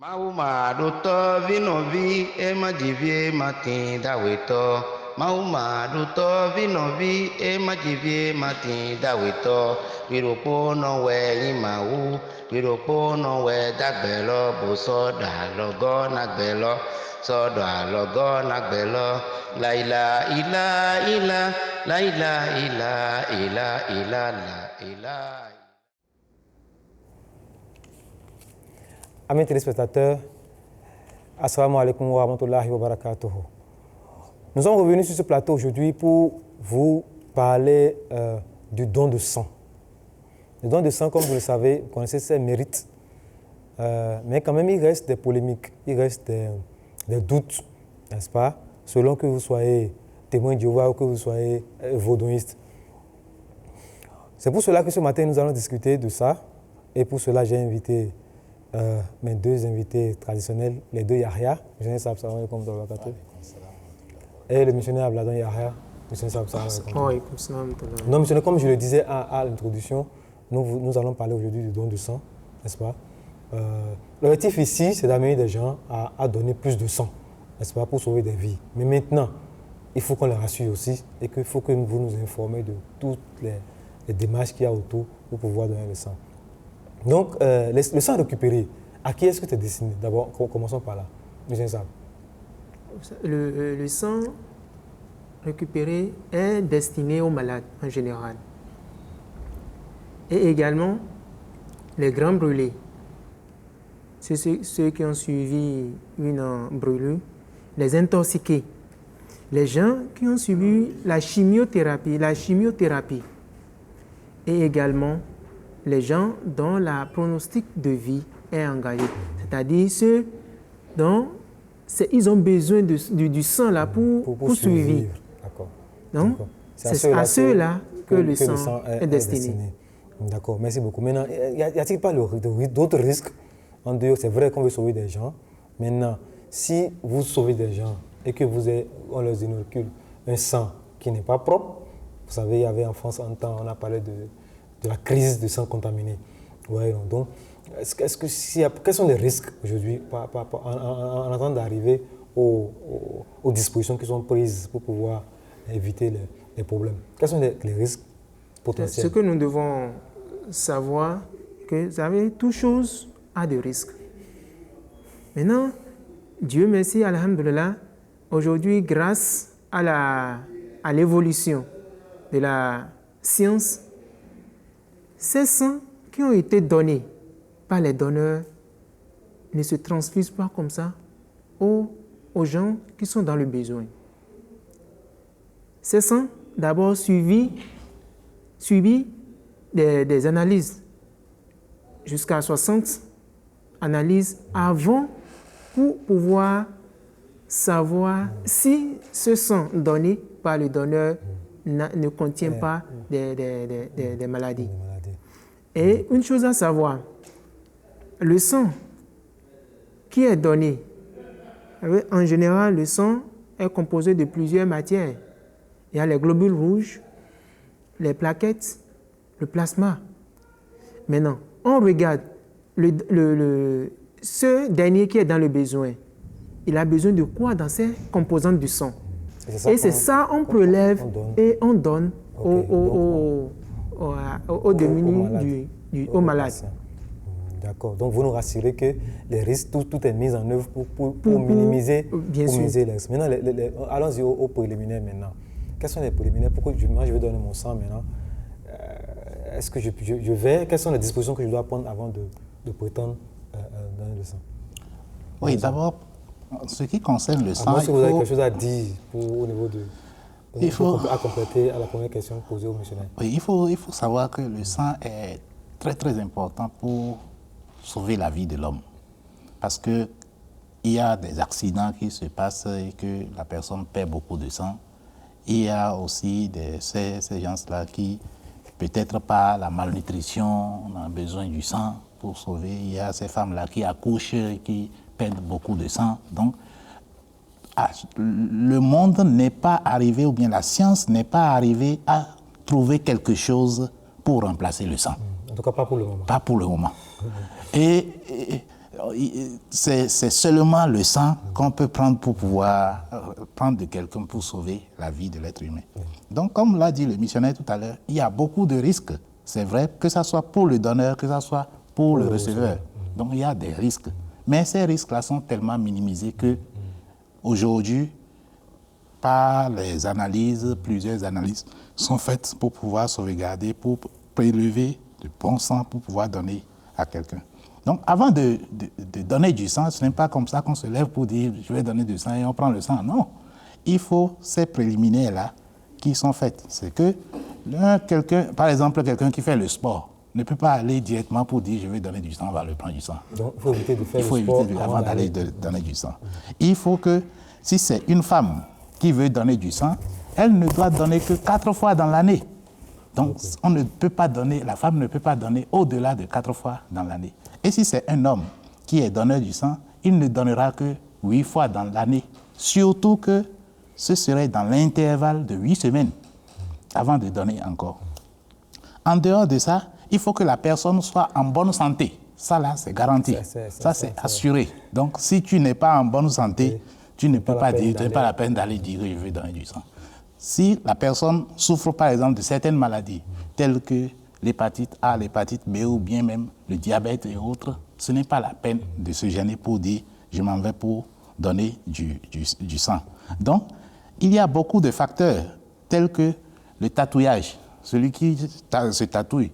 Mauma duto vinovi e majivie matin daweto. Mauma duto vinovi e majivie matin daweto. Wiropo no we imau. Wiropo no we dagbelo boso da logo nagbelo. So da logo nagbelo. Laila ila ila. Laila ila ila ila la ila. Amis téléspectateurs, assalamu alaikum wa rahmatullahi wa barakatuh. Nous sommes revenus sur ce plateau aujourd'hui pour vous parler du don de sang. Le don de sang, comme vous le savez, vous connaissez ses mérites, mais quand même il reste des polémiques, il reste des doutes, n'est-ce pas, selon que vous soyez témoin de Jéhovah ou que vous soyez vaudouiste. C'est pour cela que ce matin nous allons discuter de ça, et pour cela j'ai invité mes deux invités traditionnels, les deux Yahya, M. Saab Salam alaikum wa barakatuh, et le missionnaire Abladon Yahya, M. Saab Salam alaikum. Non, missionnaire, comme je le disais à l'introduction, nous allons parler aujourd'hui du don de sang, n'est-ce pas? L'objectif ici, c'est d'amener des gens à donner plus de sang, n'est-ce pas, pour sauver des vies. Mais maintenant, il faut qu'on les rassure aussi et qu'il faut que vous nous informez de toutes les démarches qu'il y a autour pour pouvoir donner le sang. Donc, le sang récupéré, à qui est-ce que tu es destiné? D'abord, commençons par là. Le sang récupéré est destiné aux malades en général. Et également, les grands brûlés. C'est ceux qui ont suivi une brûlure, les intoxiqués, les gens qui ont suivi la chimiothérapie, et également les gens dont la pronostic de vie est engagé, c'est-à-dire ceux dont ils ont besoin du sang là pour suivre. D'accord. Donc, c'est à ceux-là que le sang est destiné. D'accord, merci beaucoup. Maintenant, y a-t-il pas d'autres risques en dehors? C'est vrai qu'on veut sauver des gens. Maintenant, si vous sauvez des gens et que on leur inocule un sang qui n'est pas propre, vous savez, il y avait en France un temps, on a parlé de la crise de sang contaminé. Ouais, donc, quels sont les risques aujourd'hui en attendant d'arriver aux dispositions qui sont prises pour pouvoir éviter les problèmes? Quels sont les risques potentiels? Ce que nous devons savoir, que vous savez, toute chose a des risques. Maintenant, Dieu merci, alhamdulillah, aujourd'hui, grâce à l'évolution de la science, ces sangs qui ont été donnés par les donneurs ne se transfusent pas comme ça aux gens qui sont dans le besoin. Ces sangs, d'abord suivis des analyses, jusqu'à 60 analyses avant pour pouvoir savoir si ce sang donné par le donneur ne contient pas des maladies. Et une chose à savoir, le sang qui est donné, en général, le sang est composé de plusieurs matières. Il y a les globules rouges, les plaquettes, le plasma. Maintenant, on regarde ce dernier qui est dans le besoin. Il a besoin de quoi dans ces composantes du sang? Et c'est ça, on prélève et on donne aux démunis, aux malades. D'accord. Donc, vous nous rassurez que les risques, tout est mis en œuvre pour minimiser les risques. Maintenant, allons-y aux préliminaires maintenant. Quels sont les préliminaires? Pourquoi moi, je vais donner mon sang maintenant? Est-ce que je vais? Quelles sont les dispositions que je dois prendre avant de prétendre donner le sang? Oui, d'abord, ce qui concerne le sang, si vous avez quelque chose à dire au niveau de... à compléter à la première question posée au missionnaire. Oui, il faut savoir que le sang est très très important pour sauver la vie de l'homme. Parce qu'il y a des accidents qui se passent et que la personne perd beaucoup de sang. Il y a aussi ces gens-là qui, peut-être par la malnutrition, ont besoin du sang pour sauver. Il y a ces femmes-là qui accouchent et qui perdent beaucoup de sang. Donc, le monde n'est pas arrivé, ou bien la science n'est pas arrivée à trouver quelque chose pour remplacer le sang. En tout cas, pas pour le moment. Pas pour le moment. Et c'est seulement le sang qu'on peut prendre pour pouvoir prendre de quelqu'un pour sauver la vie de l'être humain. Donc, comme l'a dit le missionnaire tout à l'heure, il y a beaucoup de risques. C'est vrai, que ce soit pour le donneur, que ce soit pour le receveur. Donc, il y a des risques. Mais ces risques-là sont tellement minimisés que aujourd'hui, par les analyses, plusieurs analyses sont faites pour pouvoir sauvegarder, pour prélever du bon sang pour pouvoir donner à quelqu'un. Donc, avant de donner du sang, ce n'est pas comme ça qu'on se lève pour dire « je vais donner du sang » et on prend le sang. Non, il faut ces préliminaires-là qui sont faites. C'est que quelqu'un, par exemple, quelqu'un qui fait le sport ne peut pas aller directement pour dire « je vais donner du sang, on va le prendre du sang ». Donc, il faut éviter de faire il faut le sport éviter avant d'aller donner du sang. Il faut que, si c'est une femme qui veut donner du sang, elle ne doit donner que 4 fois dans l'année. Donc, on ne peut pas donner, la femme ne peut pas donner au-delà de 4 fois dans l'année. Et si c'est un homme qui est donneur du sang, il ne donnera que 8 fois dans l'année. Surtout que ce serait dans l'intervalle de 8 semaines avant de donner encore. En dehors de ça, il faut que la personne soit en bonne santé. Ça, là, c'est garanti. Ça, c'est assuré. Donc, si tu n'es pas en bonne santé, tu ne peux pas dire, tu n'as pas la peine d'aller dire que je vais donner du sang. Si la personne souffre, par exemple, de certaines maladies, telles que l'hépatite A, l'hépatite B ou bien même le diabète et autres, ce n'est pas la peine de se gêner pour dire « je m'en vais pour donner du sang ». Donc, il y a beaucoup de facteurs, tels que le tatouage. Celui qui se tatouille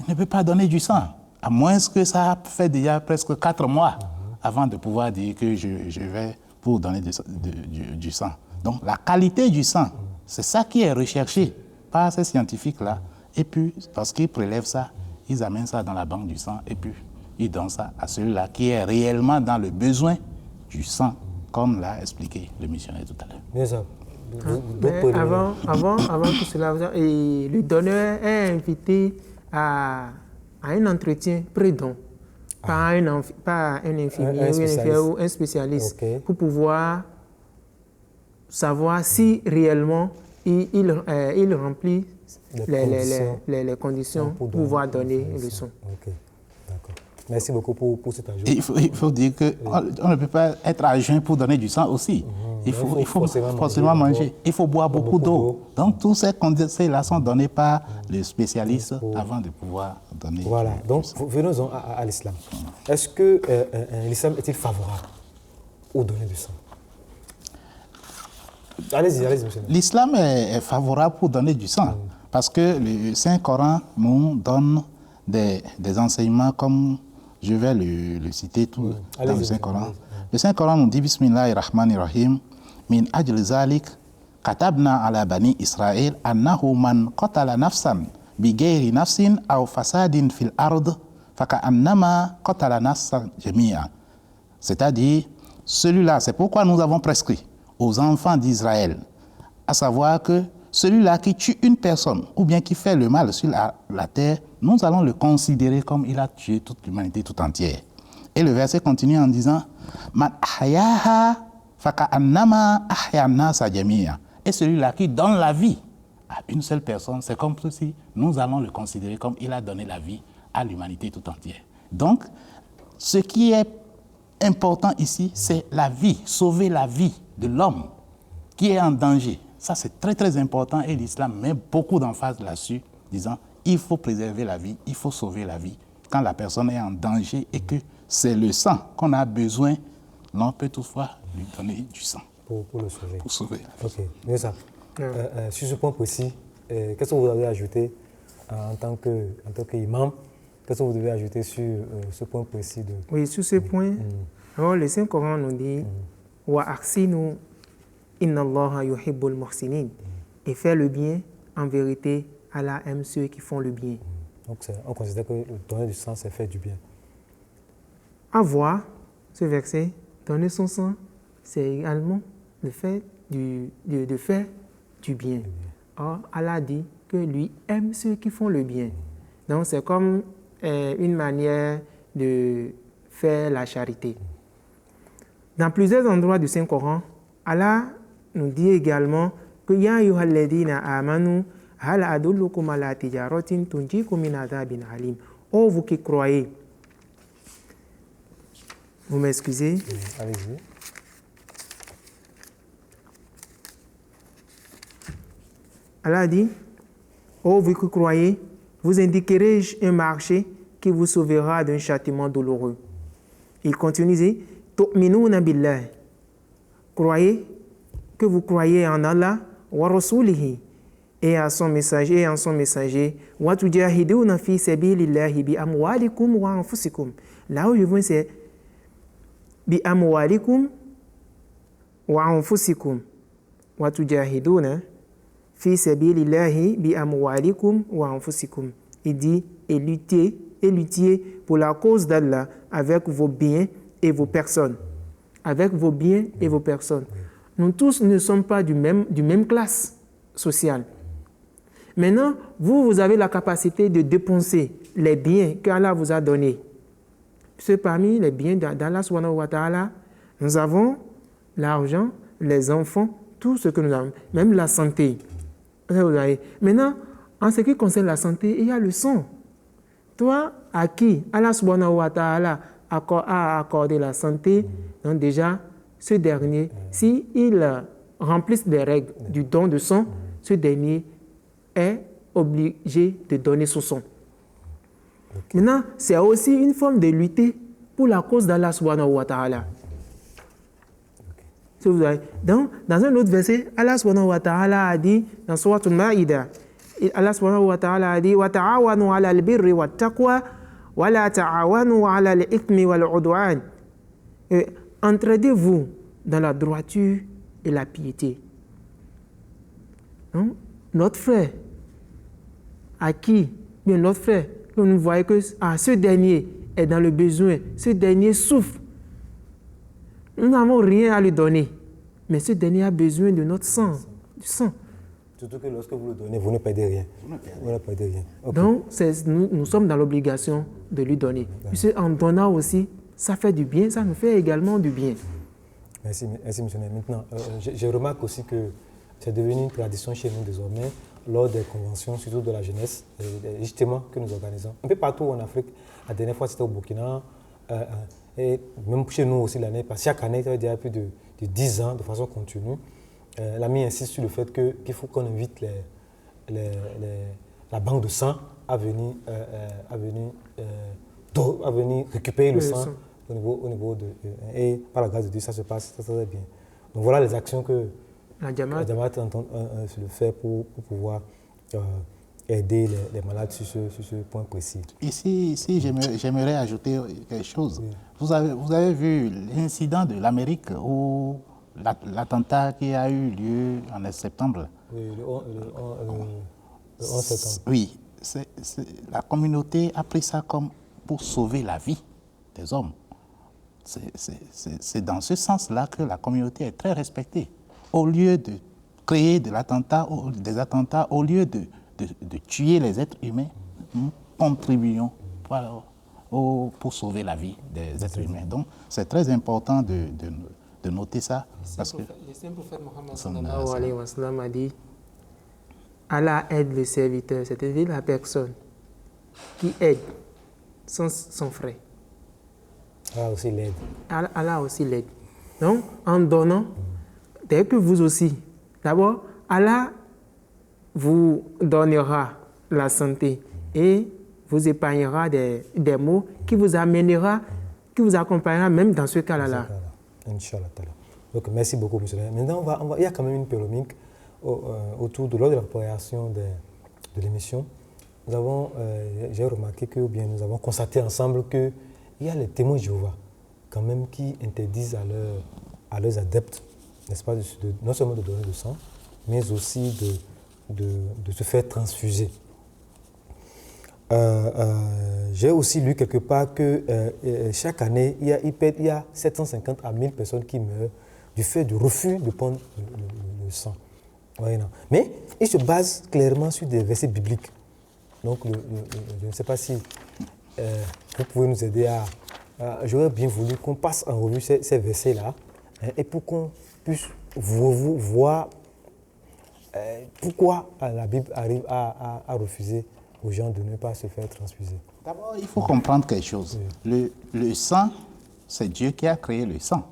ne peut pas donner du sang, à moins que ça fait déjà presque 4 mois avant de pouvoir dire que je vais pour donner du sang. Donc, la qualité du sang, c'est ça qui est recherché par ces scientifiques-là. Et puis, lorsqu'ils prélèvent ça, ils amènent ça dans la banque du sang et puis ils donnent ça à celui-là qui est réellement dans le besoin du sang, comme l'a expliqué le missionnaire tout à l'heure. Bien ça. Avant tout cela, le donneur est invité à un entretien pré-don par un infirmier ou un spécialiste pour pouvoir savoir si réellement il remplit les conditions pour pouvoir donner le sang. Ok, d'accord. Merci beaucoup pour cet ajout. Il faut dire qu'on ne peut pas être à jeun pour donner du sang aussi. Il faut forcément manger. Il faut boire beaucoup d'eau. Donc, tous ces conseils-là sont donnés par les spécialistes avant de pouvoir donner. Voilà, donc venons-en à l'islam. Est-ce que l'islam est-il favorable au donner du sang? Allez-y, monsieur. L'islam est favorable pour donner du sang parce que le Saint-Coran nous donne des enseignements comme je vais le citer tout dans le Saint-Coran. Le Saint-Coran nous dit Bismillahirrahmanirrahim min ajl zalik katabna ala bani Israël annahu man qatala nafsan bi ghayri nafsin aw fasadin fil ard faka'annama qatala nafsan jami'a. C'est-à-dire, celui-là, c'est pourquoi nous avons prescrit aux enfants d'Israël, à savoir que celui-là qui tue une personne ou bien qui fait le mal sur la terre, nous allons le considérer comme il a tué toute l'humanité tout entière. Et le verset continue en disant Man ahyaha faka'annama ahya nasa jami'a. Et celui-là qui donne la vie à une seule personne, c'est comme si nous allons le considérer comme il a donné la vie à l'humanité tout entière. Donc, ce qui est important ici, c'est la vie, sauver la vie de l'homme qui est en danger. Ça, c'est très, très important et l'islam met beaucoup d'emphase là-dessus, disant il faut préserver la vie, il faut sauver la vie. Quand la personne est en danger et que c'est le sang qu'on a besoin, l'on peut toutefois lui donner du sang. Pour le sauver. Pour sauver la vie. Ok, mais ça. Sur ce point précis, qu'est-ce que vous avez ajouté en tant qu'imam? Qu'est-ce que vous devez ajouter sur ce point précis de... Oui, sur ce point, alors le Saint-Coran nous dit Wa ahsinu inna Allaha yuhibbul muhsinin. Et faire le bien, en vérité, Allah aime ceux qui font le bien. Donc on considère que donner du sang, c'est faire du bien. À voir ce verset, donner son sang, c'est également le fait de faire du bien. Or, Allah dit que lui aime ceux qui font le bien. Donc, c'est comme une manière de faire la charité. Dans plusieurs endroits du Saint-Coran, Allah nous dit également que Ya ayyuhalladhina amanu hal adullukum ala tijaratin tunjikum min adhabin alim. Oh, vous qui croyez, Vous m'excusez. Allez-y. Allah a dit, ô vous qui croyez, vous indiquerai-je un marché qui vous sauvera d'un châtiment douloureux. Il continue, il dit, tu'minuna billah. Croyez que vous croyez en Allah, wa rasulihi, et en son messager, wa tujahiduna fi sabilillahi bi amwalikum wa anfusikum. Là où je veux, c'est bi amwalikum wa anfusikum. Wa tujahiduna fi sabilillahi bi amwalikum wa anfusikum. Il dit, et luttez pour la cause d'Allah avec vos biens et vos personnes. Avec vos biens et vos personnes. Nous tous ne sommes pas du même classe sociale. Maintenant, vous avez la capacité de dépenser les biens qu'Allah vous a donnés. C'est parmi les biens d'Allah subhanahu wa ta'ala, nous avons l'argent, les enfants, tout ce que nous avons, même la santé. Maintenant, en ce qui concerne la santé, il y a le sang. Toi, à qui Allah subhanahu wa ta'ala a accordé la santé, donc déjà, ce dernier, s'il remplisse les règles du don de sang, ce dernier est obligé de donner son sang. Maintenant, c'est aussi une forme de lutter pour la cause d'Allah subhanahu wa ta'ala. Donc, dans un autre verset, Allah subhanahu wa ta'ala a dit, dans Surat al-Ma'ida, Allah subhanahu wa ta'ala a dit, wa ta'awanu ala al-birri wa taqwa, wa la ta'awanu ala al-ithmi wa al-udwan. Entraidez-vous dans la droiture et la piété. Donc, notre frère, à qui, bien notre frère, que nous voyons que ce dernier est dans le besoin, ce dernier souffre, nous n'avons rien à lui donner, mais ce dernier a besoin de notre sang, du sang. Surtout que lorsque vous le donnez, vous ne perdez rien. Vous ne perdez rien. Okay. Donc, nous sommes dans l'obligation de lui donner. Puisque en donnant aussi, ça fait du bien, ça nous fait également du bien. Merci, missionnaire. Maintenant, je remarque aussi que c'est devenu une tradition chez nous désormais, lors des conventions, surtout de la jeunesse, justement, que nous organisons. Un peu partout en Afrique, la dernière fois c'était au Burkina, et même chez nous aussi l'année passée, chaque année, ça veut dire plus de 10 ans de façon continue. L'ami insiste sur le fait qu'il faut qu'on invite la banque de sang à venir récupérer le sang au niveau de... Et par la grâce de Dieu, ça se passe très bien. Donc voilà les actions que la Jamaat le fait pour pouvoir aider les malades sur ce point précis. Ici j'aimerais ajouter quelque chose. Oui. Vous avez vu l'incident de l'Amérique où l'attentat qui a eu lieu en septembre. Oui, le 11 septembre. Oui, la communauté a pris ça comme pour sauver la vie des hommes. C'est dans ce sens-là que la communauté est très respectée. Au lieu de créer des attentats, au lieu de tuer les êtres humains, nous contribuons pour sauver la vie des êtres humains. Donc, c'est très important de noter ça. Parce que le saint prophète Mohammed sallallahu alayhi wa sallam a dit, Allah aide le serviteur, c'est-à-dire la personne qui aide son frère. Allah aussi l'aide. Allah aussi l'aide. Donc, en donnant, dès que vous aussi, d'abord, Allah vous donnera la santé et vous épargnera des maux qui vous amènera, qui vous accompagnera même dans ce cas-là. Inch'Allah. Donc, merci beaucoup, monsieur. Maintenant, il y a quand même une polémique autour de lors de la préparation de l'émission. J'ai remarqué que, ou bien nous avons constaté ensemble qu'il y a les témoins de Jéhovah, quand même, qui interdisent à leurs adeptes, n'est-ce pas, non seulement de donner du sang, mais aussi de se faire transfuser. J'ai aussi lu quelque part que chaque année, il y a 750 à 1000 personnes qui meurent du fait du refus de prendre le sang. Ouais, non. Mais il se base clairement sur des versets bibliques. Donc, je ne sais pas si vous pouvez nous aider à... J'aurais bien voulu qu'on passe en revue ces versets-là, et pour qu'on puisse voir pourquoi la Bible arrive à refuser aux gens de ne pas se faire transfuser. D'abord, il faut comprendre quelque chose. Oui. Le sang c'est Dieu qui a créé le sang.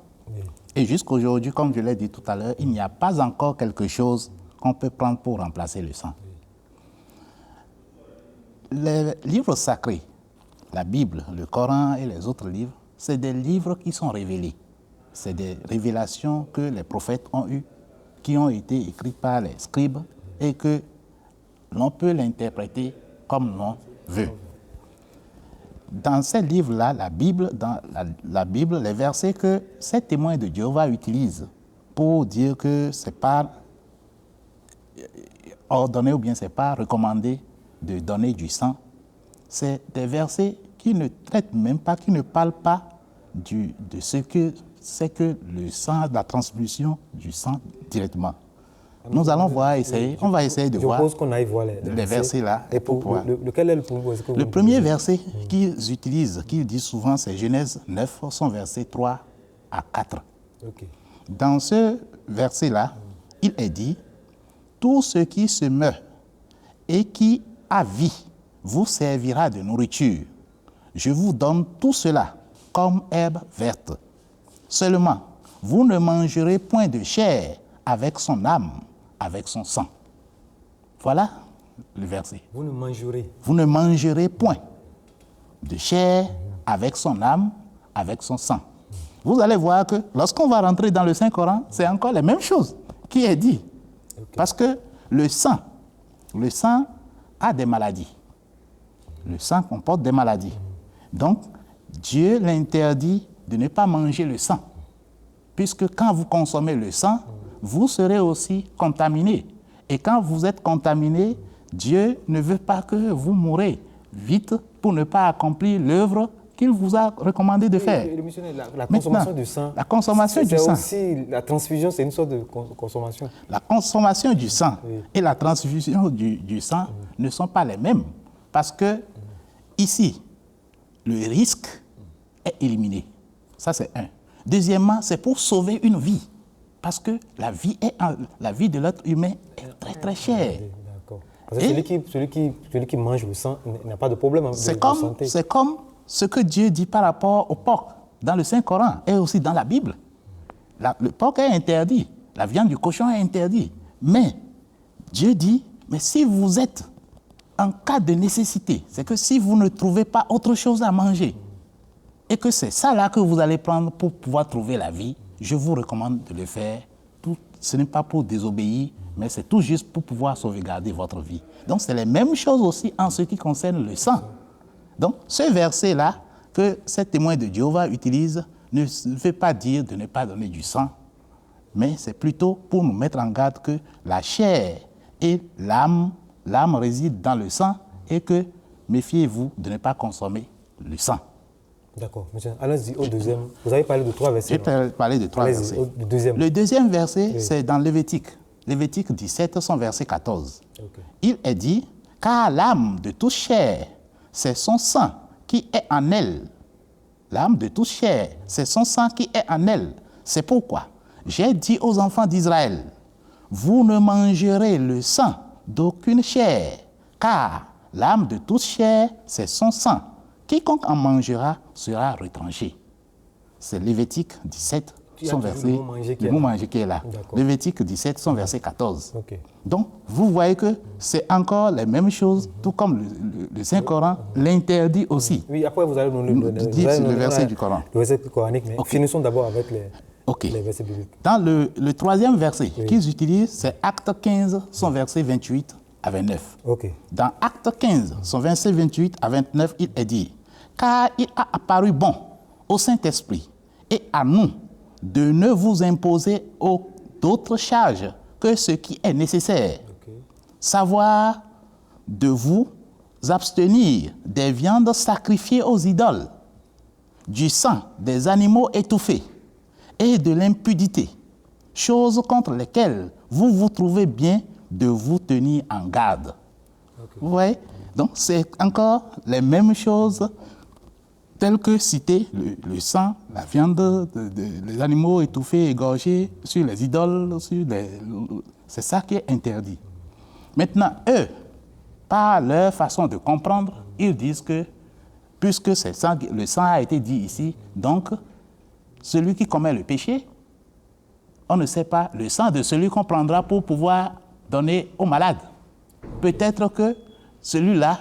Et jusqu'à aujourd'hui, comme je l'ai dit tout à l'heure, il n'y a pas encore quelque chose qu'on peut prendre pour remplacer le sang. Les livres sacrés, la Bible, le Coran et les autres livres, c'est des livres qui sont révélés. C'est des révélations que les prophètes ont eues, qui ont été écrites par les scribes et que l'on peut l'interpréter comme l'on veut. Dans ces livres-là, la Bible, dans la Bible, les versets que ces témoins de Jéhovah utilisent pour dire que ce n'est pas ordonné ou bien ce n'est pas recommandé de donner du sang, c'est des versets qui ne traitent même pas, qui ne parlent pas de ce que c'est que le sang, de la transfusion du sang directement. Nous allons voir, on va essayer de voir. Je propose qu'on aille voir les versets là. Et lequel est le pour vous? Le premier verset qu'ils utilisent, qu'ils disent souvent, c'est Genèse 9, son verset 3 à 4. Okay. Dans ce verset-là, il est dit, tout ce qui se meurt et qui a vie vous servira de nourriture. Je vous donne tout cela comme herbe verte. Seulement, vous ne mangerez point de chair avec son âme, avec son sang. Voilà le verset. Vous ne mangerez. Vous ne mangerez point de chair avec son âme, avec son sang. Vous allez voir que lorsqu'on va rentrer dans le Saint-Coran, c'est encore la même chose qui est dit. Okay. Parce que le sang a des maladies. Le sang comporte des maladies. Donc, Dieu l'interdit de ne pas manger le sang. Puisque quand vous consommez le sang, vous serez aussi contaminé. Et quand vous êtes contaminé, Dieu ne veut pas que vous mourrez vite pour ne pas accomplir l'œuvre qu'il vous a recommandé de faire. La consommation du sang. La consommation du sang. Aussi, la transfusion, c'est une sorte de consommation. La consommation du sang et la transfusion du sang ne sont pas les mêmes. Parce que ici, le risque est éliminé. Ça, c'est un. Deuxièmement, c'est pour sauver une vie. Parce que la vie de l'être humain est très, très chère. D'accord. Parce que celui qui mange le sang n'a pas de problème de santé. C'est comme ce que Dieu dit par rapport au porc dans le Saint-Coran et aussi dans la Bible. Le porc est interdit, la viande du cochon est interdite. Mais Dieu dit, mais si vous êtes en cas de nécessité, c'est que si vous ne trouvez pas autre chose à manger, et que c'est ça là que vous allez prendre pour pouvoir trouver la vie, je vous recommande de le faire. Ce n'est pas pour désobéir, mais c'est tout juste pour pouvoir sauvegarder votre vie. Donc c'est les mêmes choses aussi en ce qui concerne le sang. Donc ce verset-là que ces témoins de Jéhovah utilisent ne veut pas dire de ne pas donner du sang, mais c'est plutôt pour nous mettre en garde que la chair et l'âme résident dans le sang et que méfiez-vous de ne pas consommer le sang. D'accord, monsieur. Allons-y au deuxième. Vous avez parlé de 3 versets. J'ai parlé de 3 versets. Le deuxième verset, c'est dans Lévitique. Lévitique 17, son verset 14. Okay. Il est dit, car l'âme de toute chair, c'est son sang qui est en elle. L'âme de toute chair, c'est son sang qui est en elle. C'est pourquoi j'ai dit aux enfants d'Israël, vous ne mangerez le sang d'aucune chair, car l'âme de toute chair, c'est son sang. Quiconque en mangera sera retranché. C'est Lévitique 17, son verset. Le mot manger qui est là. Lévitique 17, son verset 14. Okay. Donc, vous voyez que c'est encore les mêmes choses, tout comme le Saint-Coran l'interdit aussi. Oui, après vous allez nous dire le verset du Coran. Le verset coranique, mais finissons d'abord avec les versets bibliques. Dans le troisième verset qu'ils utilisent, c'est Acte 15, son verset 28 à 29. Okay. Dans Acte 15, son verset 28 à 29, il est dit, car il a apparu bon au Saint-Esprit et à nous de ne vous imposer d'autres charges que ce qui est nécessaire. Savoir de vous abstenir des viandes sacrifiées aux idoles, du sang des animaux étouffés et de l'impudité, choses contre lesquelles vous vous trouvez bien de vous tenir en garde. Vous voyez? Donc, c'est encore les mêmes choses telles que citer le sang, la viande, les animaux étouffés, égorgés sur les idoles, c'est ça qui est interdit. Maintenant, eux, par leur façon de comprendre, ils disent que, puisque le sang a été dit ici, donc celui qui commet le péché, on ne sait pas le sang de celui qu'on prendra pour pouvoir donner aux malades. Peut-être que celui-là,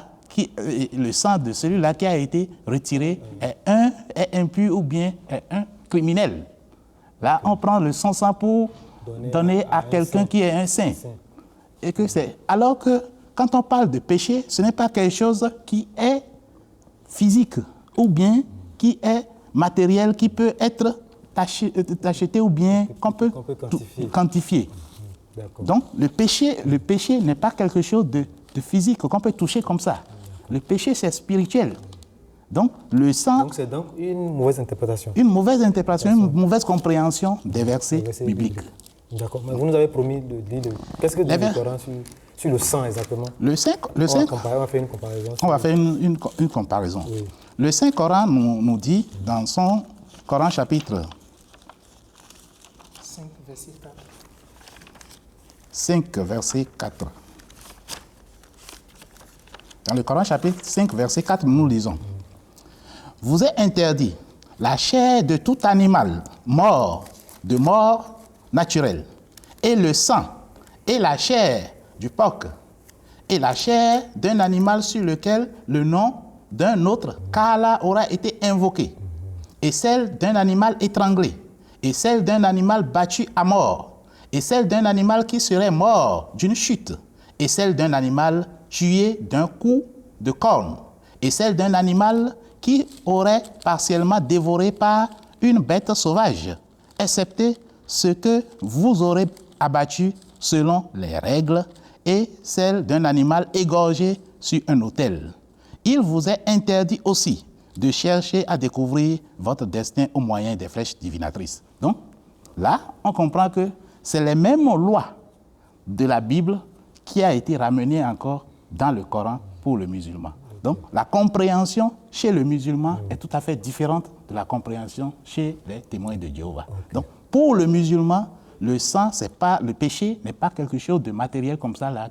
le sang de celui-là qui a été retiré est impur ou bien est un criminel. Là, on prend le sang pour donner à quelqu'un qui est un saint. Et que c'est. Alors que quand on parle de péché, ce n'est pas quelque chose qui est physique ou bien qui est matériel, qui peut être acheté ou bien qu'on peut quantifier. Donc, le péché n'est pas quelque chose de physique qu'on peut toucher comme ça. Le péché, c'est spirituel. Donc, le sang... Donc, c'est donc une mauvaise interprétation. Une mauvaise interprétation, une mauvaise compréhension des versets bibliques. D'accord. Mais vous nous avez promis de dire... Qu'est-ce que dit le Coran sur le sang exactement? On va faire une comparaison. On va faire une comparaison. Oui. Le Saint-Coran nous dit, dans son Coran chapitre 5, verset 4. 5, verset 4. Dans le Coran chapitre 5, verset 4, nous lisons. Vous est interdit la chair de tout animal mort, de mort naturelle, et le sang, et la chair du porc, et la chair d'un animal sur lequel le nom d'un autre qu'Allah aura été invoqué, et celle d'un animal étranglé, et celle d'un animal battu à mort, et celle d'un animal qui serait mort d'une chute, et celle d'un animal tué d'un coup de corne, et celle d'un animal qui aurait partiellement dévoré par une bête sauvage, excepté ce que vous aurez abattu selon les règles, et celle d'un animal égorgé sur un autel. Il vous est interdit aussi de chercher à découvrir votre destin au moyen des flèches divinatrices. Donc, là, on comprend que c'est les mêmes lois de la Bible qui a été ramenée encore dans le Coran pour le musulman. Donc, la compréhension chez le musulman est tout à fait différente de la compréhension chez les témoins de Jéhovah. Donc, pour le musulman, le sang, le péché n'est pas quelque chose de matériel comme ça là,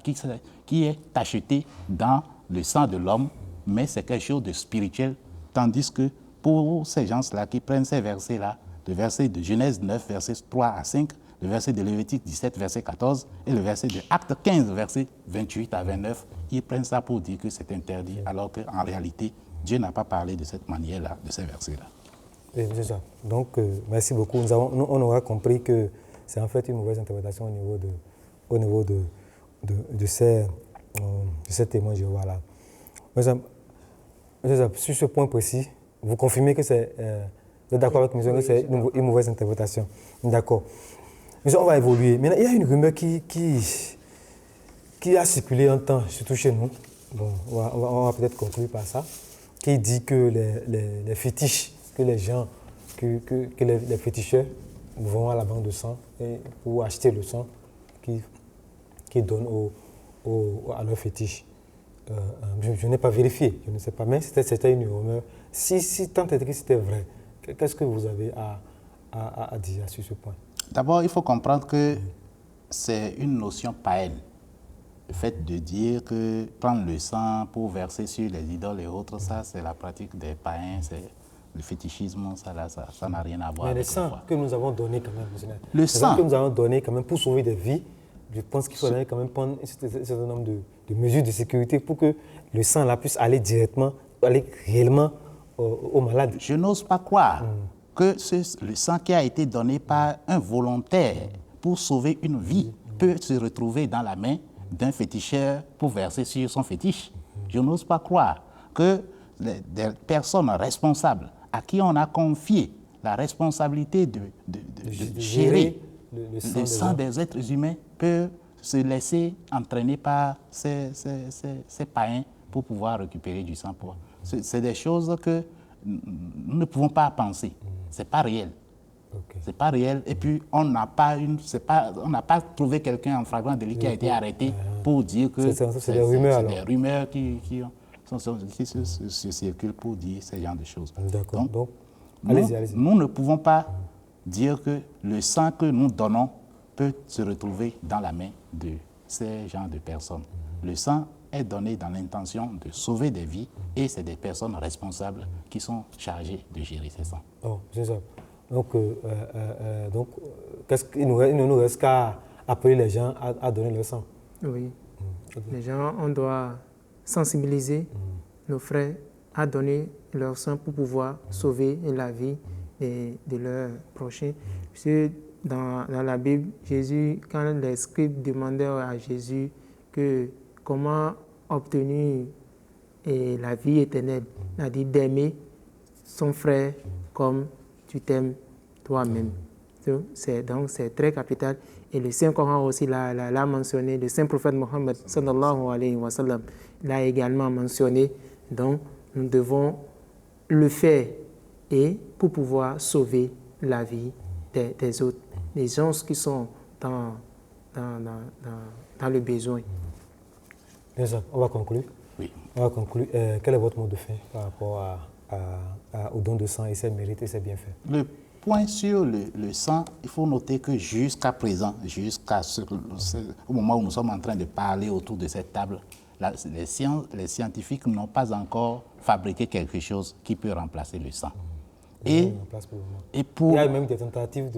qui est acheté dans le sang de l'homme, mais c'est quelque chose de spirituel. Tandis que pour ces gens-là qui prennent ces versets-là, le verset de Genèse 9, versets 3 à 5, le verset de Lévitique 17, verset 14, et le verset de Actes 15, verset 28 à 29, ils prennent ça pour dire que c'est interdit, alors qu'en réalité, Dieu n'a pas parlé de cette manière-là, de ces versets-là. Oui, c'est ça. Donc, merci beaucoup. On aura compris que c'est en fait une mauvaise interprétation au niveau de ces témoins de Jéhovah-là. Sur ce point précis, vous confirmez que vous êtes d'accord avec moi que c'est une mauvaise interprétation. D'accord. Mais on va évoluer. Maintenant, il y a une rumeur qui a circulé un temps, surtout chez nous. Bon, on va peut-être conclure par ça. Qui dit que les fétiches, que les gens, que les féticheurs vont à la banque de sang pour acheter le sang qu'ils donnent à leur fétiche. Je n'ai pas vérifié, je ne sais pas, mais c'était une rumeur. Si tant est que c'était vrai, qu'est-ce que vous avez à dire sur ce point? D'abord, il faut comprendre que c'est une notion païenne. Le fait de dire que prendre le sang pour verser sur les idoles et autres, ça c'est la pratique des païens, c'est le fétichisme, ça n'a rien à voir avec le sang que nous avons donné quand même, le sang que nous avons donné quand même pour sauver des vies, je pense qu'il faudrait quand même prendre un certain nombre de mesures de sécurité pour que le sang là puisse aller directement, aller réellement aux malades. Je n'ose pas croire que le sang qui a été donné par un volontaire pour sauver une vie peut se retrouver dans la main d'un féticheur pour verser sur son fétiche. Je n'ose pas croire que des personnes responsables à qui on a confié la responsabilité de gérer le sang des êtres humains peuvent se laisser entraîner par ces païens pour pouvoir récupérer du sang. C'est des choses que nous ne pouvons pas penser. Ce n'est pas réel. Okay. C'est pas réel. Et puis, on n'a pas trouvé quelqu'un en flagrant délit qui a été arrêté pour dire que c'est des rumeurs. C'est des rumeurs qui se circulent pour dire ce genre de choses. D'accord. Donc, allez-y. Nous ne pouvons pas dire que le sang que nous donnons peut se retrouver dans la main de ces genres de personnes. Le sang est donné dans l'intention de sauver des vies et c'est des personnes responsables qui sont chargées de gérer ces sangs. Oh, c'est ça. Donc, il ne nous reste qu'à appeler les gens à donner leur sang. Oui. Les gens, on doit sensibiliser nos frères à donner leur sang pour pouvoir sauver la vie de leurs prochains. Parce que dans la Bible, Jésus, quand les scribes demandaient à Jésus comment obtenir la vie éternelle, il a dit d'aimer son frère comme tu t'aimes toi-même. Donc c'est très capital. Et le Saint-Coran aussi l'a mentionné, le Saint-Prophète Mohammed sallallahu alayhi wa sallam l'a également mentionné. Donc nous devons le faire et pour pouvoir sauver la vie des autres, des gens qui sont dans le besoin. Bien sûr, on va conclure. Oui. On va conclure. Quel est votre mot de fin par rapport au don de sang et ses mérites et ses bienfaits? Le point sur le sang, il faut noter que jusqu'à présent, au moment où nous sommes en train de parler autour de cette table, les scientifiques n'ont pas encore fabriqué quelque chose qui peut remplacer le sang. Il y a même des tentatives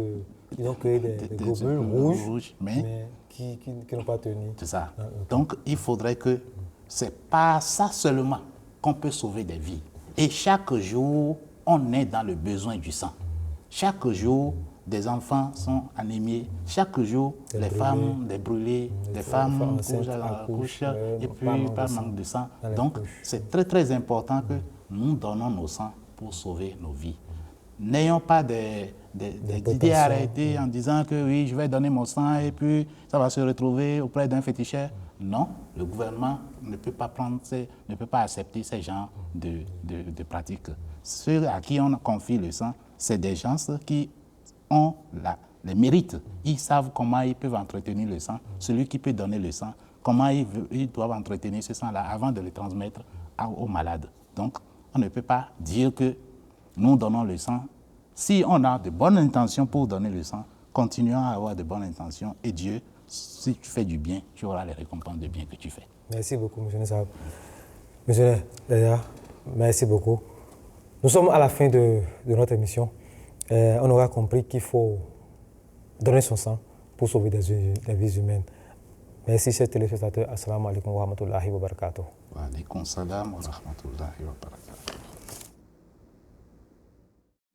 ils ont créé des globules rouges, mais qui n'ont pas tenu. C'est ça. Donc, il faudrait que c'est pas ça seulement qu'on peut sauver des vies. Et chaque jour, on est dans le besoin du sang. Chaque jour, des enfants sont anémiés. Chaque jour, les femmes, des brûlés, des femmes couchent et puis par manque de sang. Donc, c'est très très important que nous donnons nos sangs pour sauver nos vies. N'ayons pas des idées arrêtées en disant que oui, je vais donner mon sang et puis ça va se retrouver auprès d'un féticheur. Non, le gouvernement ne peut pas accepter ces genres de pratiques. Ceux à qui on confie le sang, c'est des gens qui ont les mérites. Ils savent comment ils peuvent entretenir le sang. Celui qui peut donner le sang, comment ils doivent entretenir ce sang-là avant de le transmettre aux malades. Donc, on ne peut pas dire que nous donnons le sang. Si on a de bonnes intentions pour donner le sang, continuons à avoir de bonnes intentions. Et Dieu, si tu fais du bien, tu auras les récompenses de bien que tu fais. Merci beaucoup, M. Nessab. M. Nessab, merci beaucoup. Nous sommes à la fin de notre émission. On aura compris qu'il faut donner son sang pour sauver des vies humaines. Merci, chers téléspectateurs. Assalamu alaikum wa rahmatullahi wa barakatuh. Wa alaikum salam wa rahmatullahi wa barakatuh.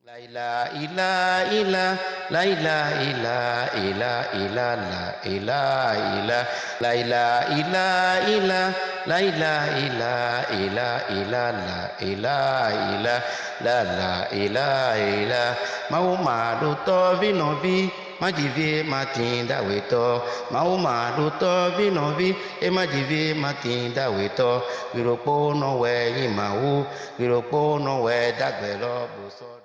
La ilaha illa illa, la ilaha illa illa illa, la ilaha illa, la ilaha illa illa, la ilaha illa illa illa, la ilaha illa, la ilaha illa. Mahuma duto vinovi, majivie matinda weto. Mahuma duto vinovi, e majivie matinda weto. Viropo no we imahu, viropo no we dagbelo buso.